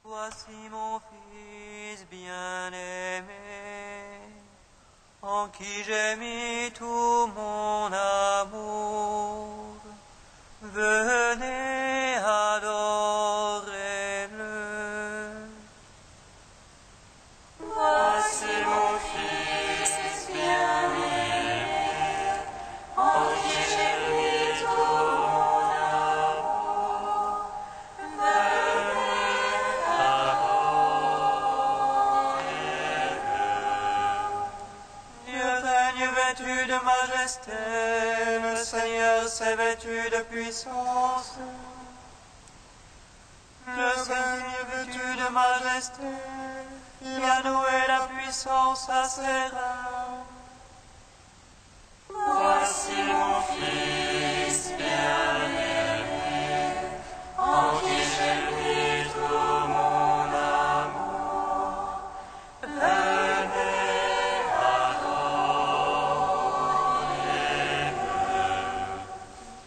Voici mon Fils bien-aimé, en qui j'ai mis tout mon amour. Venez adorer-le. Voici mon Fils bien-aimé, en qui j'ai mis tout mon amour. Venez adorer-le. Dieu règne vêtu de majesté, le Seigneur s'est vêtu de puissance. Le Seigneur vêtu de majesté, il a noué la puissance à ses reins. Voici mon Fils bien-aimé, en qui j'ai mis tout mon amour. Venez adorer-le.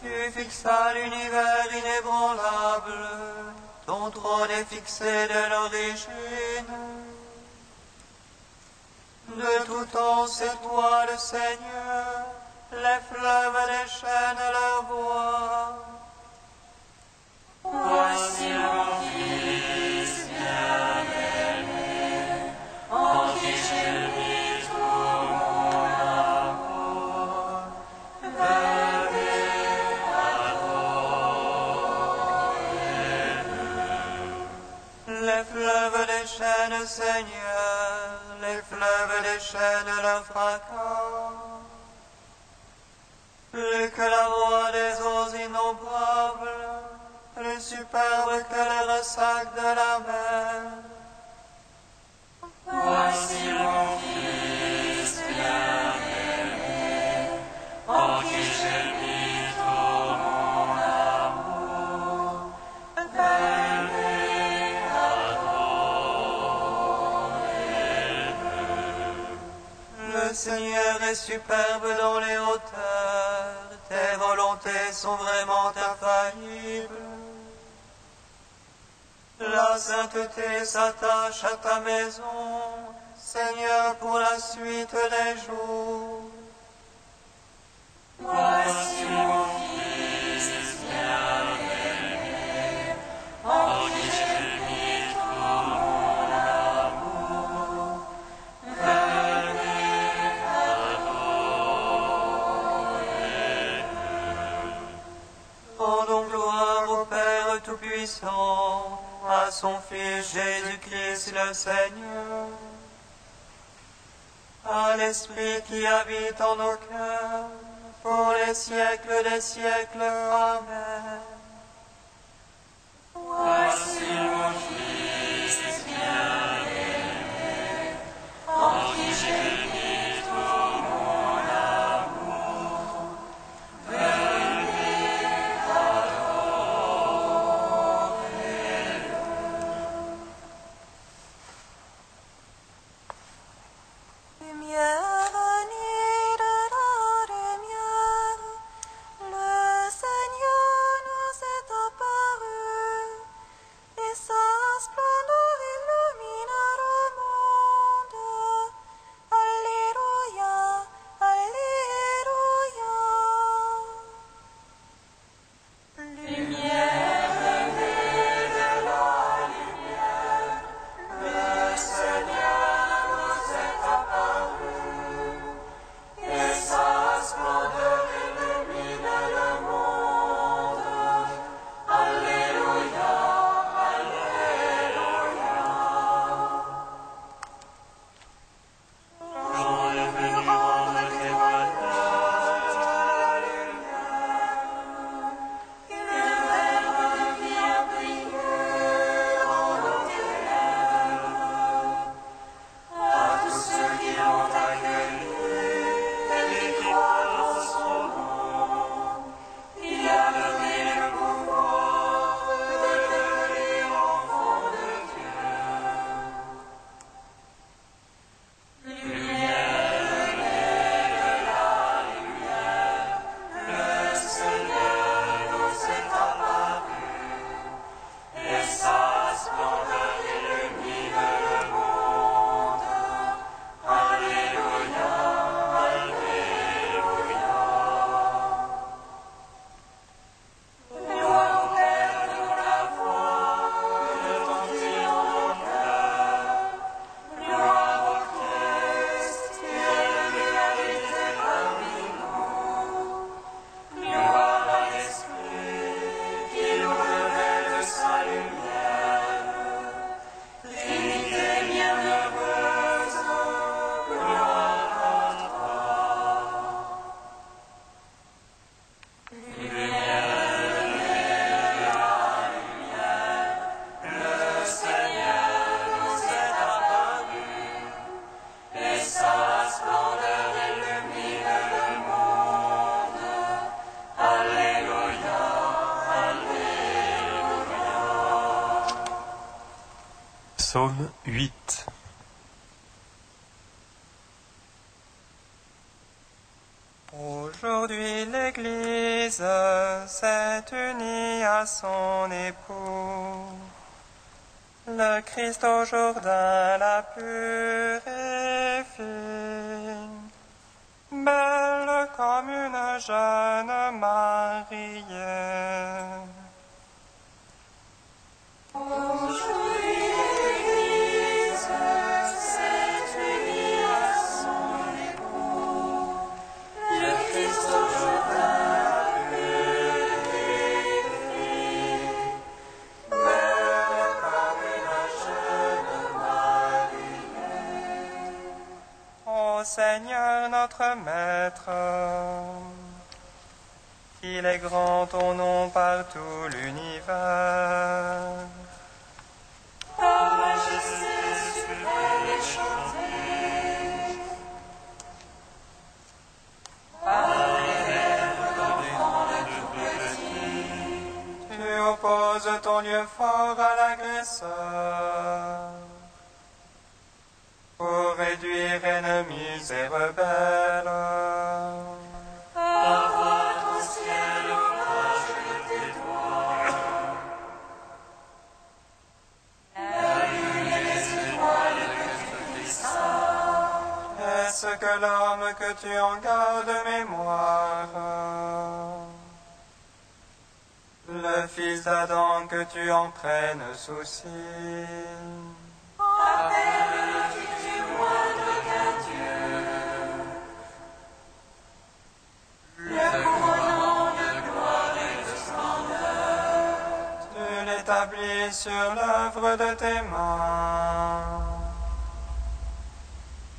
Tu fixas l'univers inébranlable, ton trône est fixé de l'origine. De tout temps c'est toi le Seigneur, les fleuves déchaînent leur voix. Voici mon Fils bien-aimé, en qui j'ai mis tout mon amour. Venez adorer-le. Les fleuves déchaînent, Seigneur, les fleuves déchaînent leur fracas. Plus que la voix des eaux innombrables, plus superbe que les ressacs de la mer. Voici mon Fils bien-aimé, en qui j'ai mis tout mon amour. Venez adorer-le. Le Seigneur est superbe dans les hauteurs, tes volontés sont vraiment infaillibles. La sainteté s'attache à ta maison, Seigneur, pour la suite des jours. Voici mon Fils bien-aimé, en qui j'ai mis tout mon amour. Venez adorer-le. Rendons gloire au Père Tout-Puissant, à son Fils Jésus-Christ le Seigneur, à l'Esprit qui habite en nos cœurs, pour les siècles des siècles. Amen. Voici mon Fils bien-aimé, en qui j'ai mis tout mon amour. Venez adorer-le. Lumière venue de la lumière, le Seigneur nous est apparu, Psaume 8. Aujourd'hui l'Église s'est unie à son époux. Le Christ au Jourdain la purifie, belle comme une jeune mariée. Aujourd'hui l'Église s'est unie à son époux. Le Christ au Jourdain purifie, belle comme une jeune mariée. Ô Seigneur notre Maître, qu'il est grand ton nom par tout l'univers. Ta majesté suprême est chantée par les lèvres d'enfants de tout petit. Tu opposes ton lieu fort à l'agresseur, pour réduire ennemis et rebelles. Envoie ton ciel au large de tes doigts. La lune et les étoiles que tu fixas. Est-ce que l'homme que tu en gardes mémoire, le fils d'Adam que tu en prennes souci? Appelle-le du moindre qu'un Dieu. Le couronnant de gloire et de splendeur. Tu l'établis sur l'œuvre de tes mains.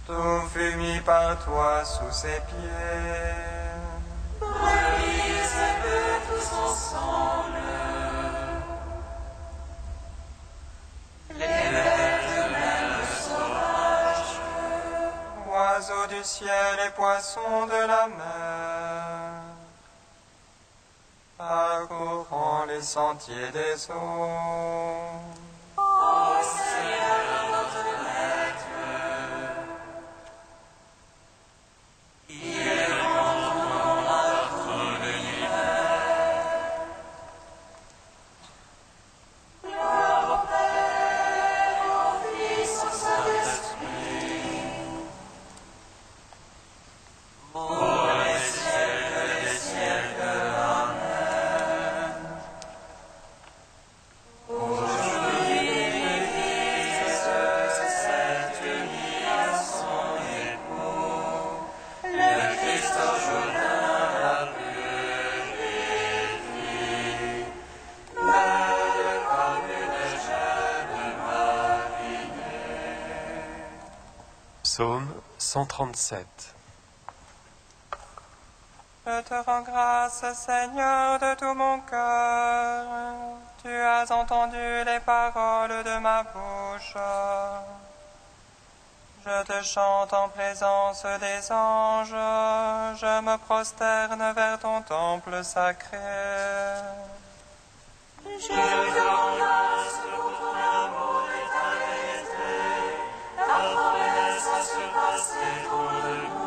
Tout fut mis par toi sous ses pieds. Brebis et bœufs tous ensemble. Les bêtes même sauvages. Oiseaux du ciel et poissons de la mer, parcourant les sentiers des eaux. Ô Seigneur notre Maître, il est grand ton nom par tout l'univers. Gloire au Père, au Fils, au Saint-Esprit. Pour les siècles des siècles. Amen. Aujourd'hui l'Église s'est unie à son époux. Le Christ au Jourdain la purifie, belle comme une jeune mariée. Psaume 137. Je te rends grâce, Seigneur, de tout mon cœur. Tu as entendu les paroles de ma bouche. Je te chante en présence des anges. Je me prosterne vers ton temple sacré. Je te rends grâce pour ton amour et ta vérité. Ta promesse a surpassé ton nom.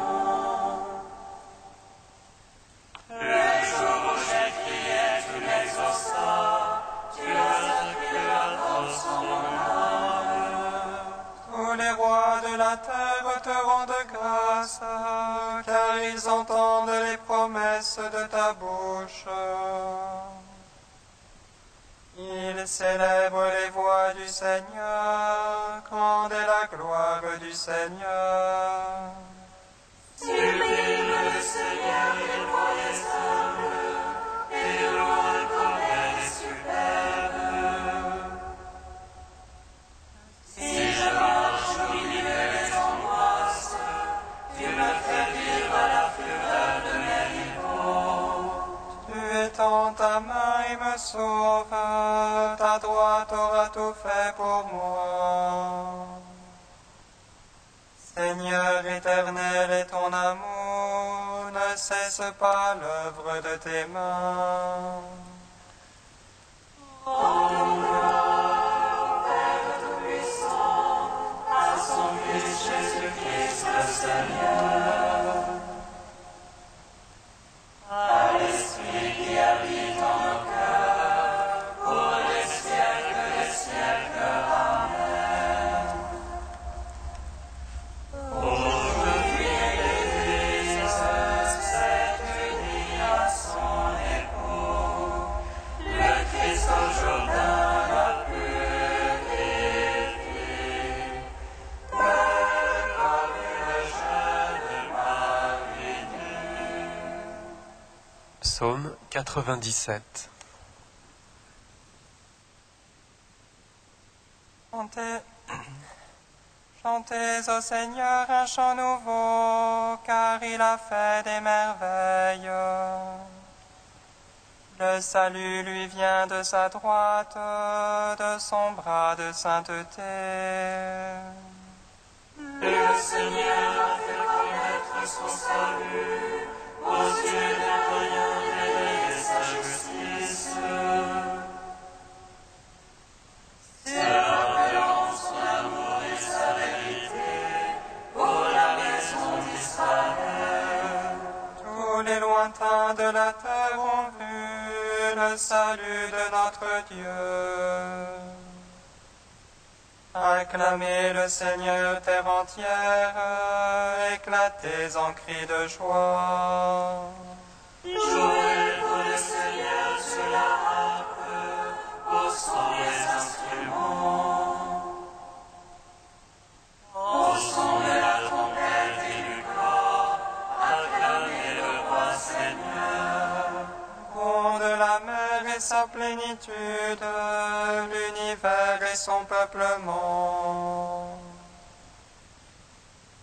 Le jour où j'ai crié, tu m'exauças. Tu as accru la force en mon âme. Tous les rois de la terre te rendent grâce, car ils entendent les promesses de ta bouche. Ils célèbrent les voies du Seigneur, grande est la gloire du Seigneur. Sublime le Seigneur, il voit les humbles, et loin comme elle est superbe. Si je marche au milieu des angoisses, tu me fais vivre à la fureur de mes rivaux. Tu étends ta main et me sauve, ta droite aura tout fait pour moi. Seigneur éternel, et ton amour ne cesse pas l'œuvre de tes mains. Rendons gloire au Père Tout-Puissant, Jésus-Christ le Seigneur. À l'Esprit qui habite en nos cœurs, pour les siècles des siècles. Amen. Aujourd'hui, l'Église s'est unie à son époux, le Christ au Jourdain l'a purifié, tel comme une jeune mariée nue. Psaume 97. Chantez au Seigneur un chant nouveau, car il a fait des merveilles. Le salut lui vient de sa droite, de son bras de sainteté. Le Seigneur a fait connaître son salut, aux yeux des païens révélé sa justice. Se rappelant son amour et sa vérité, pour la maison d'Israël. Tous les lointains de la terre ont vu le salut de notre Dieu. Acclamez le Seigneur, terre entière, éclatez en cris de joie. Jouez pour le Seigneur sur la harpe, au son des instruments. Au son de la trompette et du corps, acclamez le roi Seigneur. Bon de la mer et sa plénitude, l'univers et son peuplement.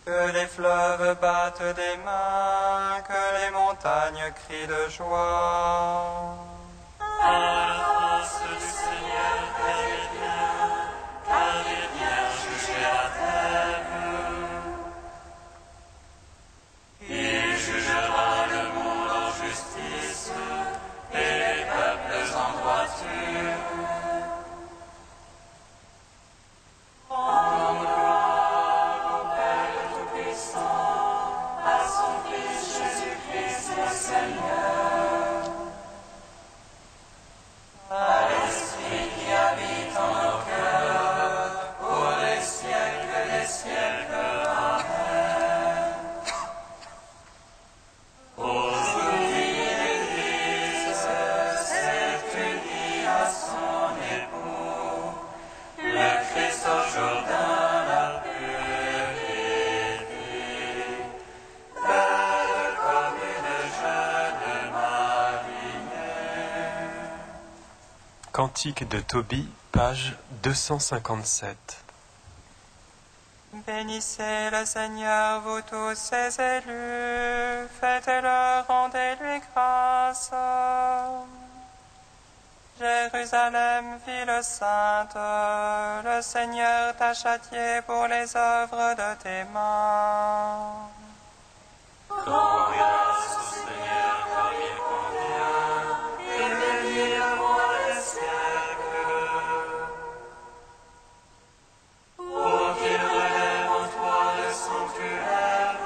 Que les fleuves battent des mains, que les montagnes crient de joie. À la grâce du Seigneur, car il vient juger la terre. Il jugera le monde en justice et les peuples en droiture. En gloire au Père Tout-Puissant, à son Fils Jésus-Christ le Seigneur. À l'Esprit qui habite en nos cœurs, pour les siècles des siècles. Amen. Aujourd'hui, l'Église s'est unie à son époux, le Christ au Jourdain l'a purifié, tel comme une jeune mariée. Cantique de Tobie, page 257. Bénissez le Seigneur, vous tous ses élus, faites-le, rendez-lui grâce. Jérusalem, ville sainte, le Seigneur t'a châtié pour les œuvres de tes mains. Rends grâce au Seigneur comme il convient, et bénis le roi des siècles. Pour qu'il relève en toi le sanctuaire,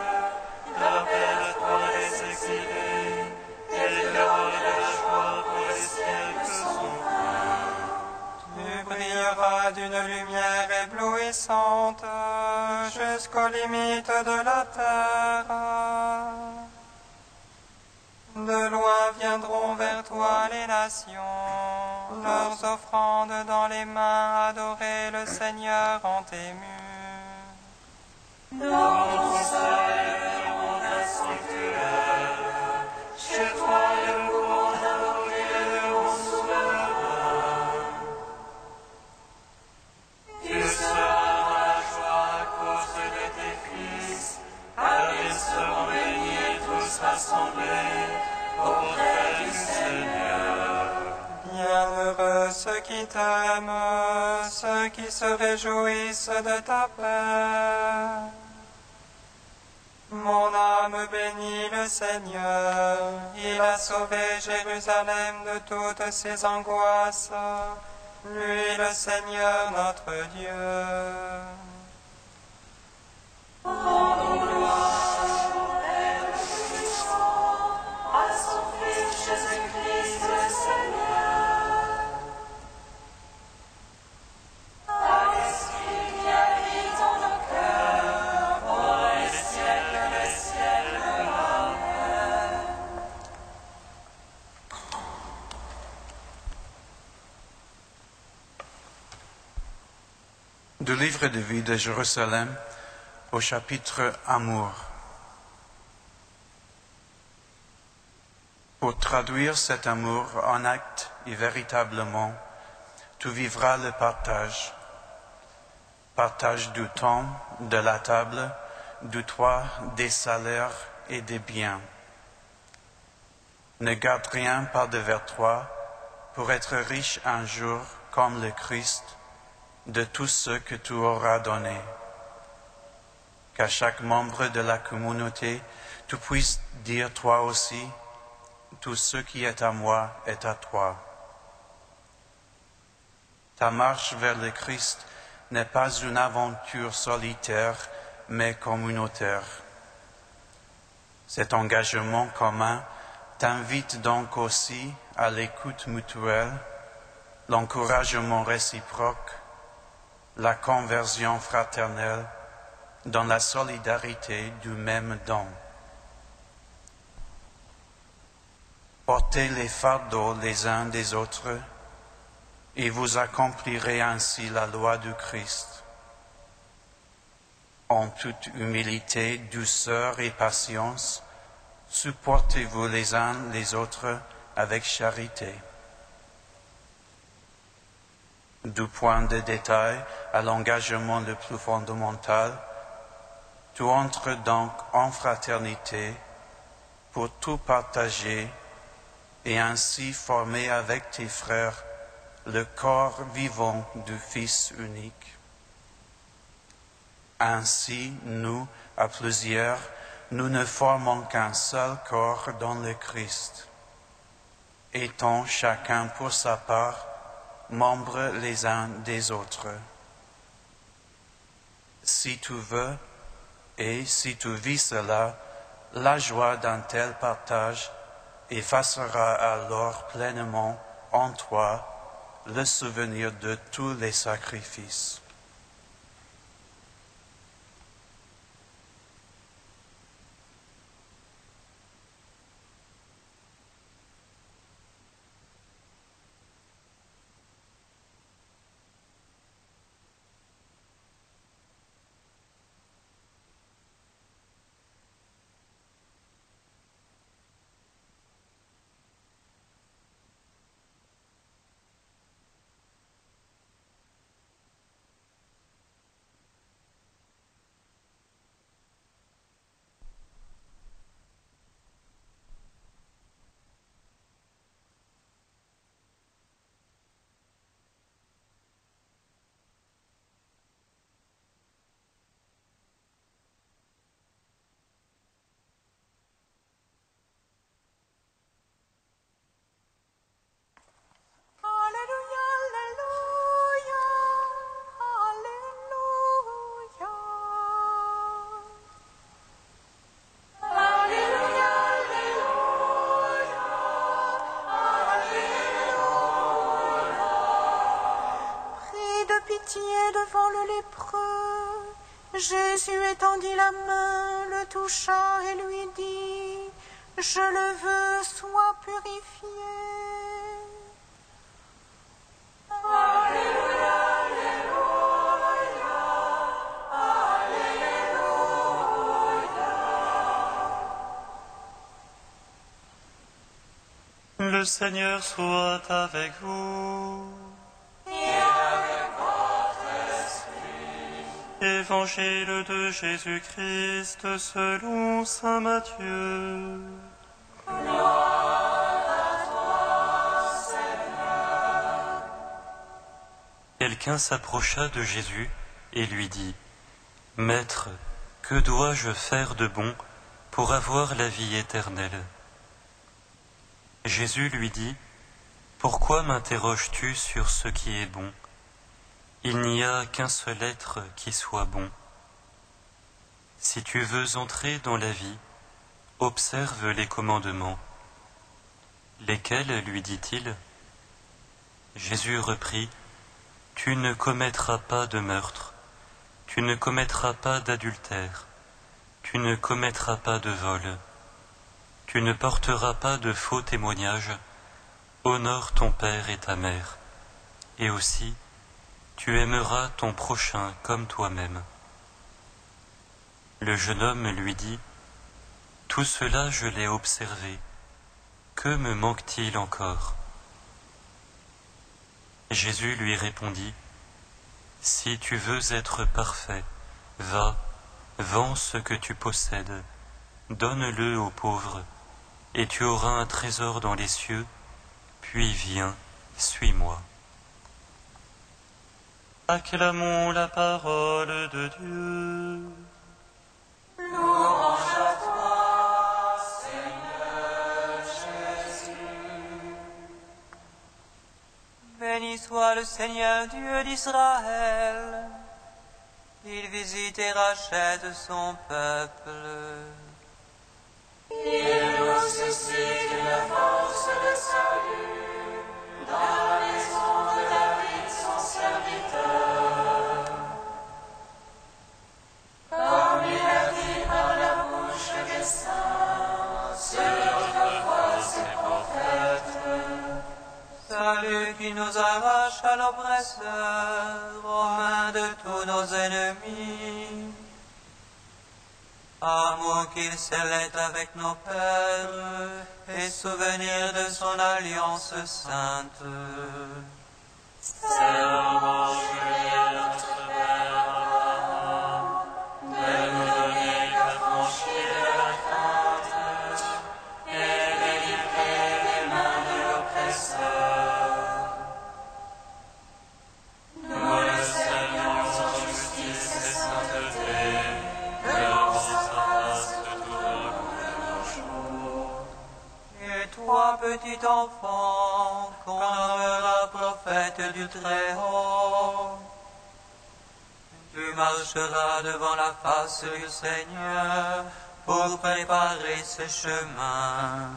rappelle à toi les exilés, et donne de la joie pour les siècles sans fin. Tu brilleras d'une lumière éblouissante jusqu'aux limites de la terre. De loin viendront vers toi les nations, leurs offrandes dans les mains, adorer le Seigneur en tes murs. Dans ton salut, mon sanctuaire, chez toi le mouvement d'invoquer mon souverain. Tu seras dans la joie à cause de tes fils, car ils seront bénis et tous rassemblés auprès du Seigneur. Bienheureux ceux qui t'aiment, ceux qui se réjouissent de ta paix. Mon âme bénit le Seigneur, il a sauvé Jérusalem de toutes ses angoisses, lui, le Seigneur notre Dieu. Dans ton salut, mon sanctuaire, chez toi le mouvement d'invoquer mon souverain. Tu seras dans la joie à cause de tes fils, car ils seront bénis et tous rassemblés auprès du Seigneur. Bienheureux ceux qui t'aiment, ceux qui se réjouissent de ta paix. Mon âme bénit le Seigneur, il a sauvé Jérusalem de toutes ses angoisses, lui, le Seigneur notre Dieu. Rendons gloire au Père Tout-Puissant, à son Fils Jésus-Christ le Seigneur, à l'Esprit qui habite en nos cœurs, pour les siècles des siècles. Amen. Du livre de vie de Jérusalem au chapitre Amour. Pour traduire cet amour en acte et véritablement, tu vivras le partage. Partage du temps, de la table, du toit, des salaires et des biens. Ne garde rien par devers toi pour être riche un jour comme le Christ de tout ce que tu auras donné. Qu'à chaque membre de la communauté, tu puisses dire toi aussi, tout ce qui est à moi est à toi. Ta marche vers le Christ n'est pas une aventure solitaire, mais communautaire. Cet engagement commun t'invite donc aussi à l'écoute mutuelle, l'encouragement réciproque, la conversion fraternelle dans la solidarité du même don. Portez les fardeaux les uns des autres et vous accomplirez ainsi la loi du Christ. En toute humilité, douceur et patience, supportez-vous les uns les autres avec charité. Du point de détail à l'engagement le plus fondamental, tu entres donc en fraternité pour tout partager et ainsi former avec tes frères le corps vivant du Fils unique. Ainsi, nous, à plusieurs, nous ne formons qu'un seul corps dans le Christ, étant chacun pour sa part membres les uns des autres. Si tu veux, et si tu vis cela, la joie d'un tel partage effacera alors pleinement en toi le souvenir de tous les sacrifices. Devant le lépreux, Jésus étendit la main, le toucha et lui dit: Je le veux, sois purifié. Alléluia, Alléluia, Alléluia. Le Seigneur soit avec vous. Évangile de Jésus-Christ selon saint Matthieu. Gloire à toi, Seigneur. Quelqu'un s'approcha de Jésus et lui dit: Maître, que dois-je faire de bon pour avoir la vie éternelle? Jésus lui dit: Pourquoi m'interroges-tu sur ce qui est bon? Il n'y a qu'un seul être qui soit bon. Si tu veux entrer dans la vie, observe les commandements. Lesquels, lui dit-il? Jésus reprit, tu ne commettras pas de meurtre, tu ne commettras pas d'adultère, tu ne commettras pas de vol, tu ne porteras pas de faux témoignages, honore ton père et ta mère, et aussi tu aimeras ton prochain comme toi-même. Le jeune homme lui dit, tout cela je l'ai observé, que me manque-t-il encore? Jésus lui répondit, si tu veux être parfait, va, vends ce que tu possèdes, donne-le aux pauvres, et tu auras un trésor dans les cieux, puis viens, suis-moi. Acclamons la parole de Dieu. Louange à toi, Seigneur Jésus. Béni soit le Seigneur Dieu d'Israël. Il visite et rachète son peuple. Il nous suscite une force de salut dans la maison de David, son serviteur. Comme il a dit par la bouche des saints, sur autrefois ses prophètes. Salut qui nous arrache à l'oppresseur, aux mains de tous nos ennemis. Amour qu'il scellait avec nos pères, et souvenir de son alliance sainte. Serment juré à notre Père Abraham, de nous donner l'affranchie de la crainte, et délivrer des mains de l'oppresseur. Nous le saluons en justice et sainteté, devant sa face tout au long de nos jours. Et toi, petit enfant, qu'on nommera prophète du Très-Haut, tu marcheras devant la face du Seigneur pour préparer ses chemins.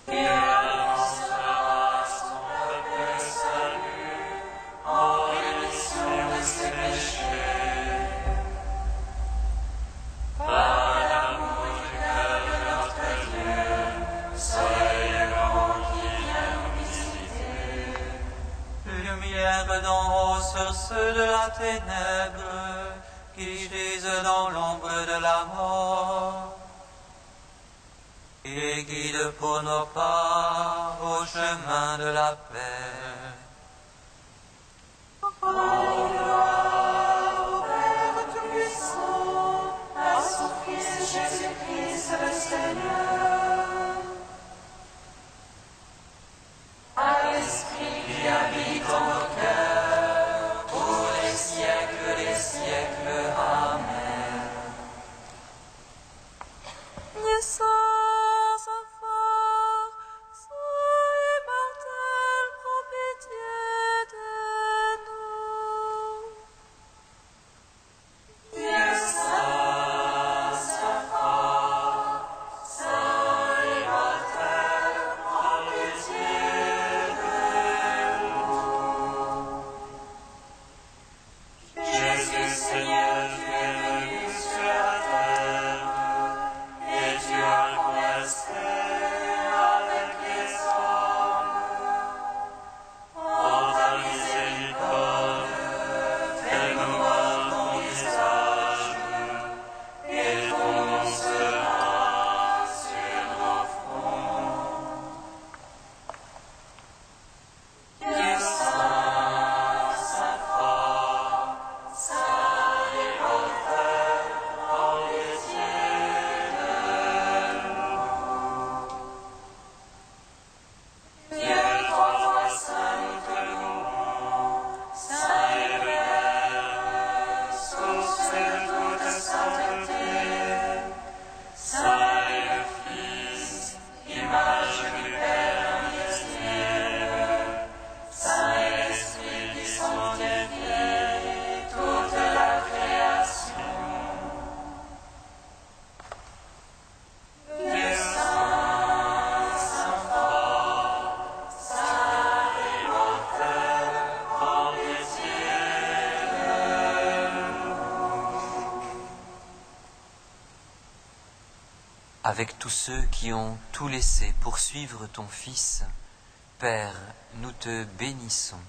Il annoncera à son peuple le salut, en rémission de ses péchés. Par l'amour du cœur de notre Dieu, soleil levant qui vient nous visiter. Lumière d'en haut sur ceux de la ténèbre, qui gisent dans l'ombre de la mort, et guide pour nos pas au chemin de la paix. Gloire au Père Tout-Puissant, à son Fils Jésus-Christ le Seigneur, à l'Esprit qui habite en nos cœurs, pour les siècles des siècles. Amen. Le sort so fort, sois immortel, prends pitié de nous. Dieu saint, saint fort, saint immortel, prends pitié de nous. Jésus Seigneur, tu es venu sur la terre, et tu as avec tous ceux qui ont tout laissé pour suivre ton Fils. Père, nous te bénissons.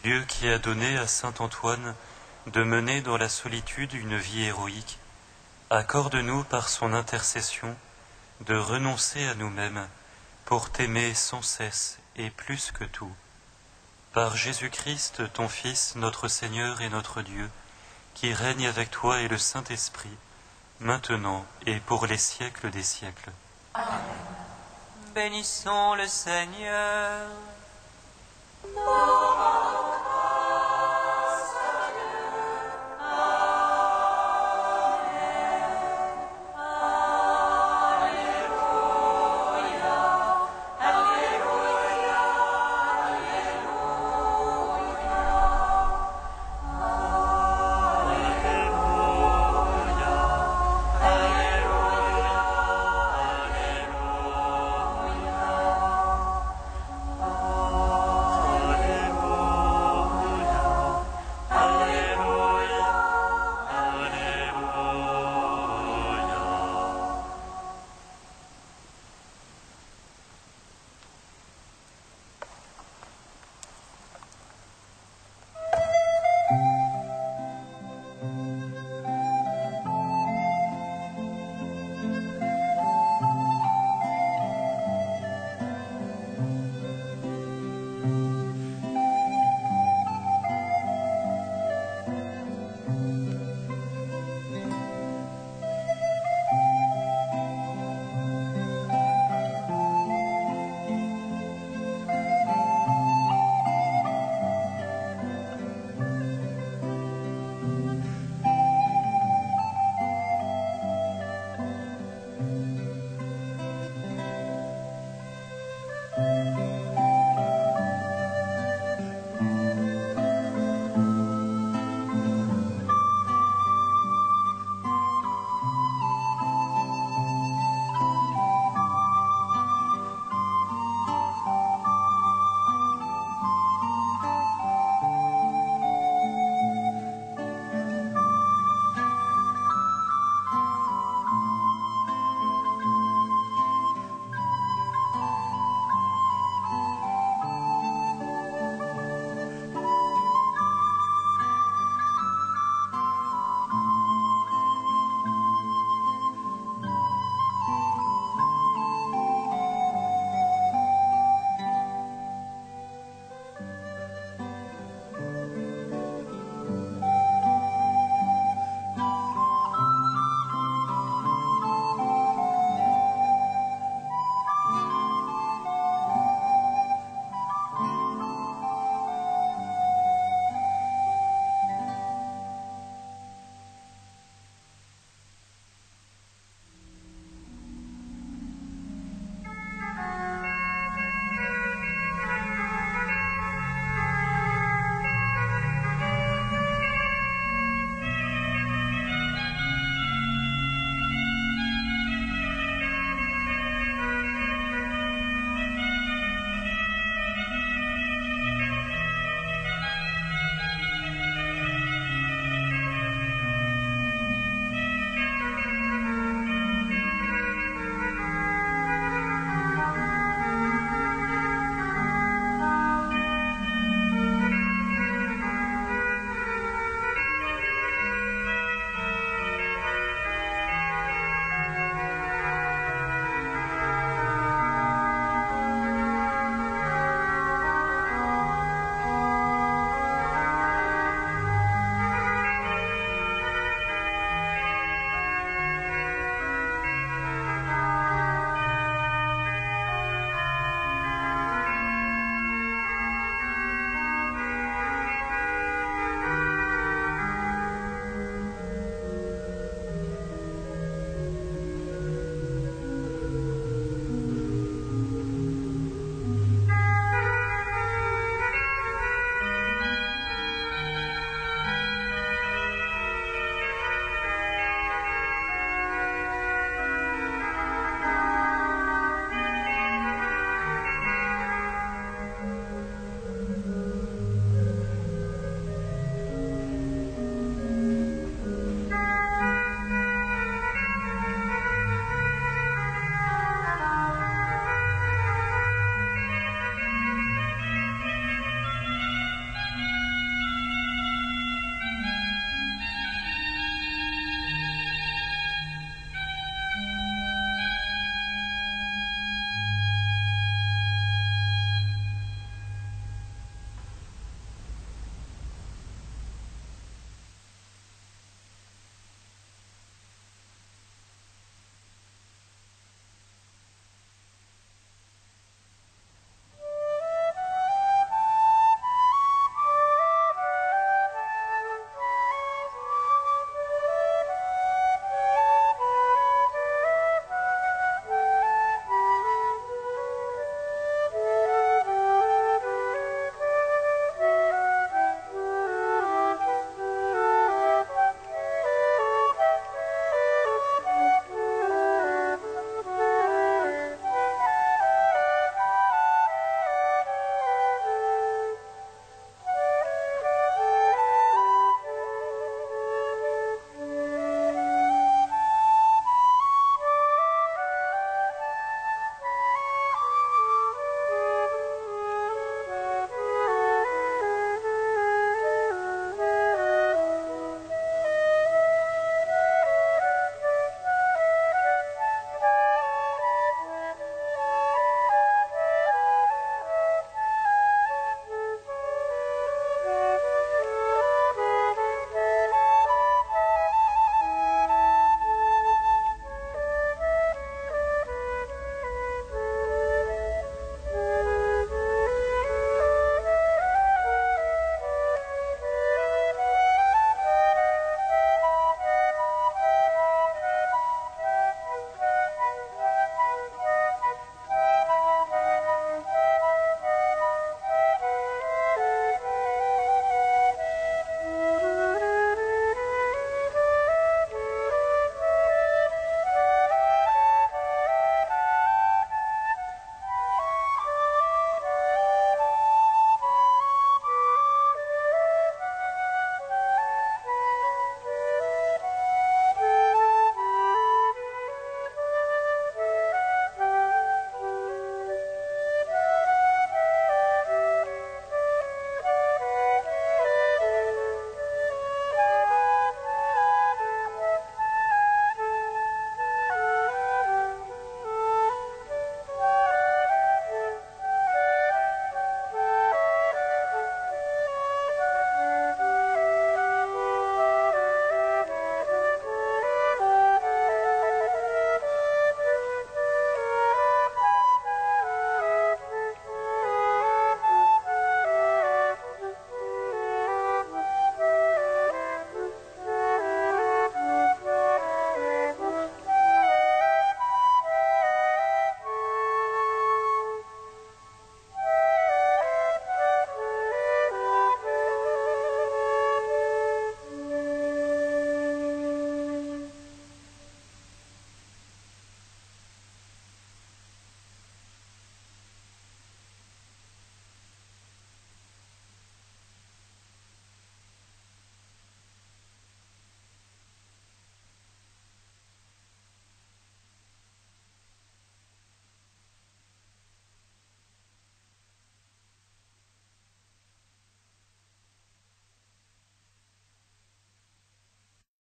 Dieu qui a donné à saint Antoine de mener dans la solitude une vie héroïque, accorde-nous par son intercession de renoncer à nous-mêmes pour t'aimer sans cesse et plus que tout. Par Jésus-Christ, ton Fils, notre Seigneur et notre Dieu, qui règne avec toi et le Saint-Esprit, maintenant et pour les siècles des siècles. Amen. Bénissons le Seigneur. Nos